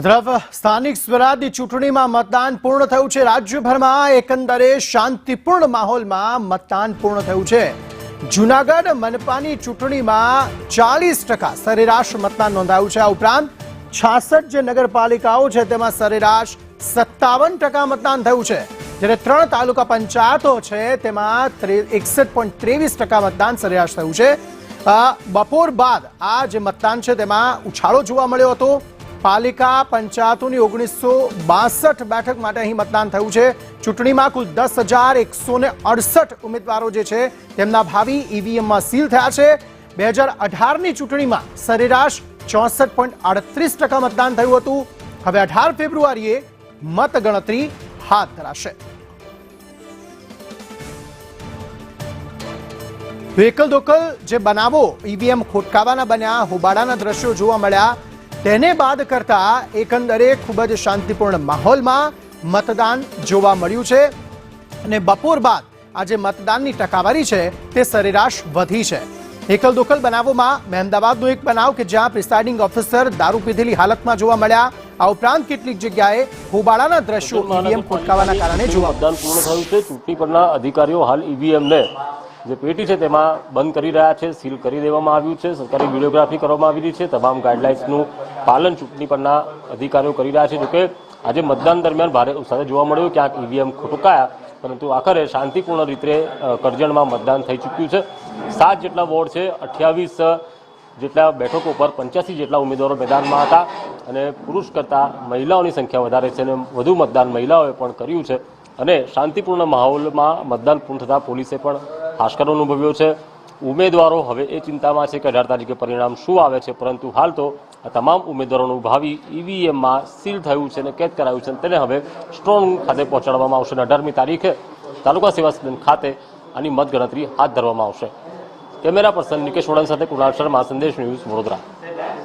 તરફ સ્થાનિક સ્વરાજની ચૂંટણીમાં મતદાન પૂર્ણ થયું છે। રાજ્યભરમાં એકંદરે શાંતિપૂર્ણ માહોલમાં મતદાન પૂર્ણ થયું છે। જૂનાગઢ મનપાની ચૂંટણીમાં 40% સરેરાશ મતદાન નોંધાયું છે। આ ઉપરાંત 66 જે નગરપાલિકાઓ છે તેમાં સરેરાશ 57% મતદાન થયું છે, જ્યારે 3 તાલુકા પંચાયતો છે તેમાં 61.23% મતદાન સરેરાશ થયું છે। બપોર બાદ આ જે મતદાન છે તેમાં ઉછાળો જોવા મળ્યો હતો। પાલિકા પંચાયતોની 1962 બેઠક માટે અહીં મતદાન થયું છે। ચૂંટણીમાં કુલ 10,168 ઉમેદવારો જે છે તેમના ભાવિ ઈવીએમમાં સીલ થયા છે। 2018ની ચૂંટણીમાં સરેરાશ 64.38% મતદાન થયું હતું। હવે 18 ફેબ્રુઆરીએ મતગણતરી હાથ ધરાશે। એકલ દોકલ જે બનાવો ઈવીએમ ખોટકાવાના બન્યા, હોબાળાના દ્રશ્યો જોવા મળ્યા, તેને બાદ કરતા એકંદરે ખૂબ જ શાંતિપૂર્ણ માહોલમાં મતદાન જોવા મળ્યું છે અને બપોર બાદ આ જે મતદાનની ટકાવારી છે તે સરેરાશ વધી છે। એકલ દોકલ બનાવોમાં મહેમદાવાદનો એક બનાવ કે જ્યાં પ્રિસાઇડિંગ ઓફિસર દારૂ પીધેલી હાલતમાં જોવા મળ્યા। આ ઉપરાંત કેટલીક જગ્યાએ હોબાળાના દ્રશ્યો ઈવીએમ ખોટકાવાના કારણે જોવા મતદાન પૂર્ણ થયું છે। ચૂંટણી પરના અધિકારીઓ હાલ ઈવીએમને જે પેટી છે તેમાં બંધ કરી રહ્યા છે, સીલ કરી દેવામાં આવ્યું છે। સરકારી વિડીયોગ્રાફી કરવામાં આવી રહી છે। તમામ ગાઈડલાઇન્સનું પાલન ચૂંટણી પરના અધિકારીઓ કરી રહ્યા છે। જોકે આજે મતદાન દરમિયાન ભારે ઉત્સાહ જોવા મળ્યો, ક્યાંક ઈવીએમ ખોટકાયા, પરંતુ આખરે શાંતિપૂર્ણ રીતે કરજણમાં મતદાન થઈ ચૂક્યું છે। 7 જેટલા વોર્ડ છે, 28 જેટલા બેઠકો પર 85 જેટલા ઉમેદવારો મેદાનમાં હતા અને પુરુષ કરતાં મહિલાઓની સંખ્યા વધારે છે અને વધુ મતદાન મહિલાઓએ પણ કર્યું છે અને શાંતિપૂર્ણ માહોલમાં મતદાન પૂર્ણ થતાં પોલીસે પણ હાશકારો અનુભવ્યો છે। ઉમેદવારો હવે એ ચિંતામાં છે કે 18 તારીખે પરિણામ શું આવે છે, પરંતુ હાલ તો આ તમામ ઉમેદવારોનું ભાવિ ઈવીએમમાં સીલ થયું છે અને કેદ કરાયું છે। તેને હવે સ્ટ્રોંગ ખાતે પહોંચાડવામાં આવશે અને 18મી તારીખે તાલુકા સેવા સદન ખાતે આની મતગણતરી હાથ ધરવામાં આવશે। કેમેરા પર્સન નિકેશ વડન સાથે કુણાલ શર્મા, સંદેશ ન્યૂઝ, વડોદરા।